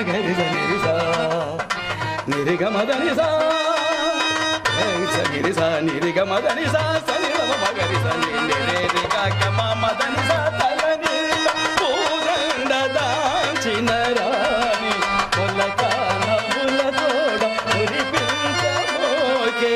మగరి నిరిసా నిరిగ మదని సా నిరి సా నిరిగ మదని సా సని మగరి సని నిరి గమ మదని సా తలని పూరండ దాచిన రాణి కొలక నవ్వుల తోడ మురిపించబోకే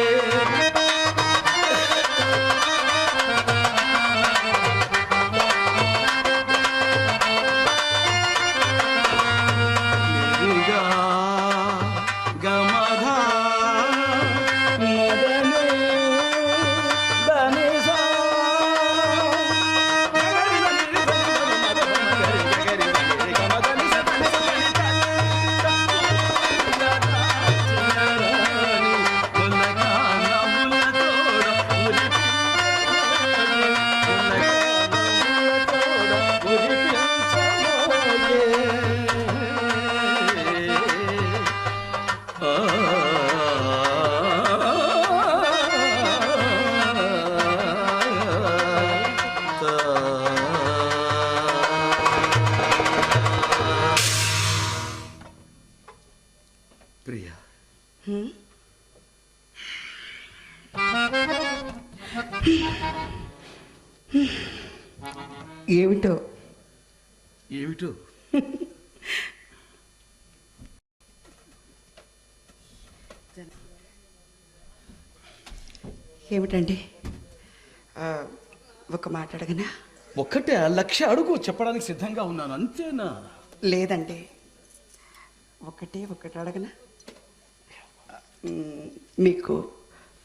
ప్రియా, ఏమిటో ఏమిటో ఏమిటండి? ఒక మాట అడగనా? ఒక్కటే 1,00,000 అడుగు, చెప్పడానికి సిద్ధంగా ఉన్నాను. అంతేనా? లేదండి, ఒకటి అడగనా? మీకు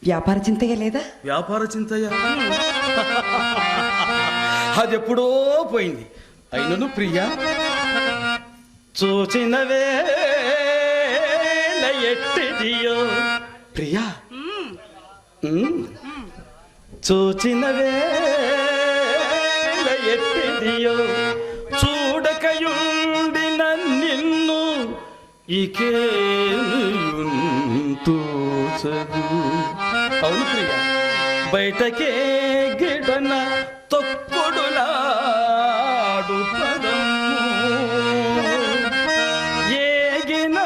వ్యాపార చింతగా లేదా? వ్యాపార చింతయా? అది ఎప్పుడో పోయింది. అయినను ప్రియా, చూచిన వేళ ఎట్టిదియో ప్రియా, చూచిన వేళ ఎట్టిదియో చూడకయుండిన నిన్ను ఇకేనుతోచదు. అవును ప్రియా, బయటకే గిడన తొక్కుడులాడు పదము ఏగిన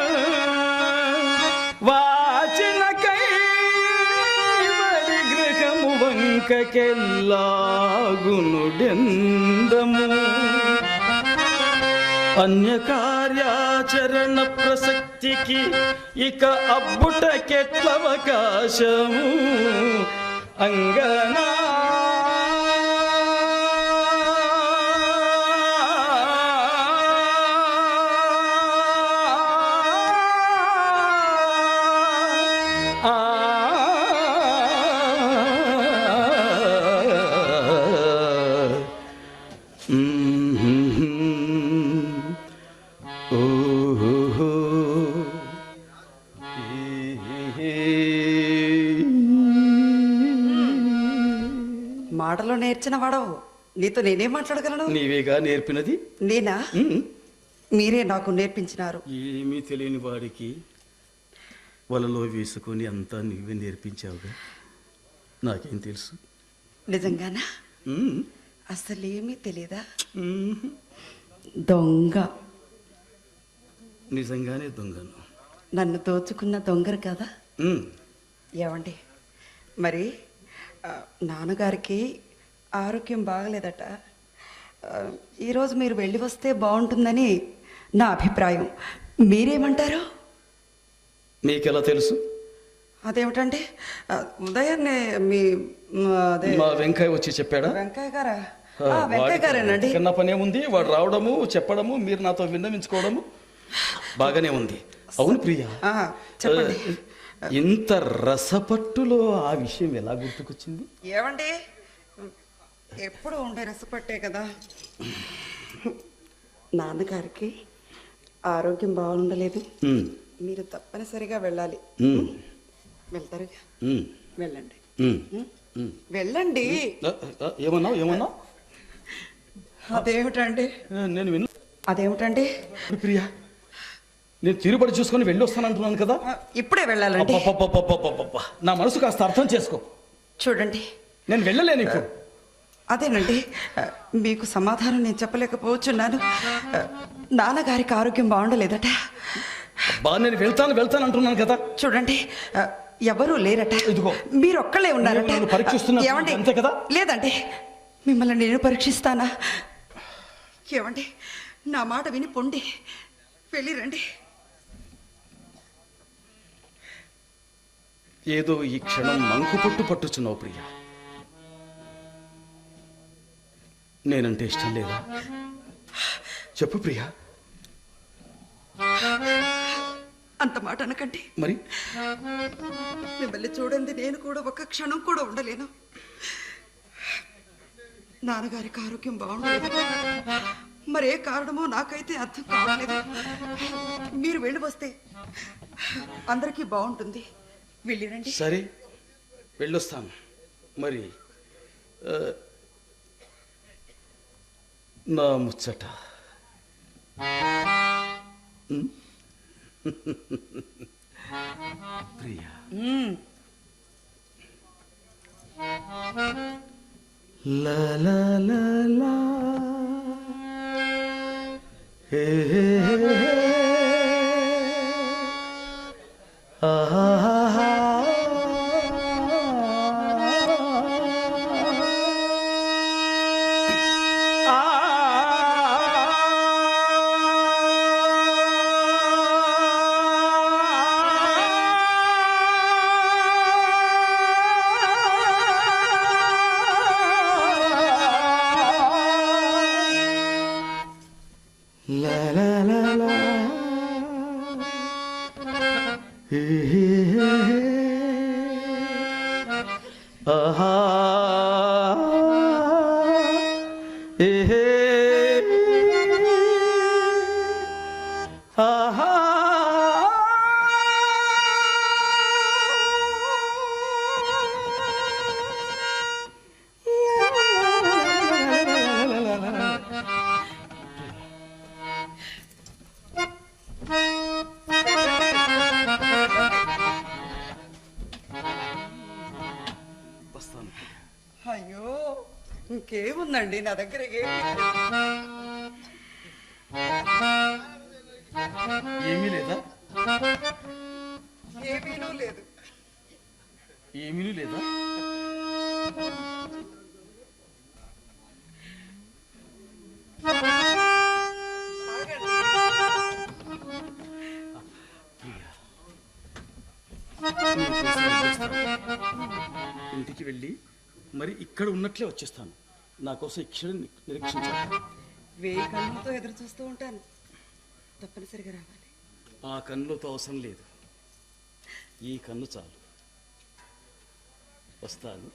వాచిన కైవడి గృహము వంకకెల్లాగునుడెందము అన్య కార్యాచరణ ప్రసక్తికి ఇక అబ్బుటకెట్లవకాశము అంగనా మాటలో నేర్చిన వాడవు, నీతో నేనేం మాట్లాడగలను? నీవేగా నేర్పినది. నేనా? మీరే నాకు నేర్పించినారు. ఏమీ తెలియని వాడికి వలలో వేసుకొని అంతా నీవే నేర్పించావుగా. నాకేం తెలుసు? నిజంగానా? అసలేమీ తెలీదా? దొంగ. నిజంగానే దొంగను. నన్ను దోచుకున్న దొంగరు కదా. ఏమండి, మరి నాన్నగారికి ఆరోగ్యం బాగలేదట. ఈరోజు మీరు వెళ్ళి వస్తే బాగుంటుందని నా అభిప్రాయం. మీరేమంటారు? నీకెలా తెలుసు? అదేమిటండి, ఉదయాన్నే మా వెంకయ్య వచ్చి చెప్పాడా? వెంకయ్య గారా? వెంకయ్య గారేనండి. చిన్న పనే ఉంది, వాడు రావడము చెప్పడము మీరు నాతో విన్నవించుకోవడము బాగానే ఉంది. అవును ప్రియా, చెప్పండి. ఇంత రసపట్టులో ఆ విషయం ఎలా గుర్తుకొచ్చింది? ఏమండి, ఎప్పుడు ఉండే రసపట్టే కదా. నాన్నగారికి ఆరోగ్యం బాగుండలేదు. మీరు తప్పనిసరిగా వెళ్ళాలి. వెళ్తారు? వెళ్ళండి. వెళ్ళండి. ఏమన్నా? అదేమిటండి? నేను విన్నా. అదేమిటండి ప్రియా, నేను తీరుబడి చూసుకొని వెళ్ళి వస్తానంటున్నాను కదా. ఇప్పుడే వెళ్ళాలండి. నా మనసు కాస్త అర్థం చేసుకో. చూడండి, నేను వెళ్ళలేను ఇప్పుడు. అదేనండి, మీకు సమాధానం నేను చెప్పలేకపోవచ్చున్నాను. నాన్నగారికి ఆరోగ్యం బాగుండలేదట. నేను వెళ్తాను అంటున్నాను కదా. చూడండి, ఎవరూ లేరట. ఇదిగో మీరు ఒక్కళ్ళే ఉన్నారట. నన్ను పరీక్షిస్తున్నారు. ఏమండి? అంతే కదా? లేదండి, మిమ్మల్ని నేను పరీక్షిస్తానా? ఏమండి, నా మాట విని పొండి, వెళ్ళిరండి. ఏదో ఈ క్షణం మంకు పట్టుచున్నావు ప్రియ. నేనంటే ఇష్టం లేదా? చెప్పు ప్రియా. అంత మాట అనకండి. మరి మిమ్మల్ని చూడండి నేను కూడా ఒక్క క్షణం కూడా ఉండలేను. నాన్నగారికి ఆరోగ్యం బాగుండలేదు. మరే కారణమో నాకైతే అర్థం కావట్లేదు. మీరు వెళ్ళి వస్తే అందరికీ బాగుంటుంది. వెళ్ళిరండి. సరే, వెళ్ళొస్తాను. మరి నా ముచ్చట ప్రియా. లా లా లా లా హే హే ఆహా la la la la he he he aha he he aha అయ్యో, ఇంకేముందండి నా దగ్గర? ఏమీ లేదా? ఏమీనూ లేదు. ఏమీ లేదా? ఇంటికి వెళ్ళి మరి ఇక్కడ ఉన్నట్లే వచ్చేస్తాను. నా కోసం ఈ క్షణం నిరీక్షించాలి. వేయి కన్నులతో ఎదురు చూస్తూ ఉంటాను. తప్పనిసరిగా రావాలి. ఆ కన్నులతో అవసరం లేదు, ఈ కన్ను చాలు. వస్తాను.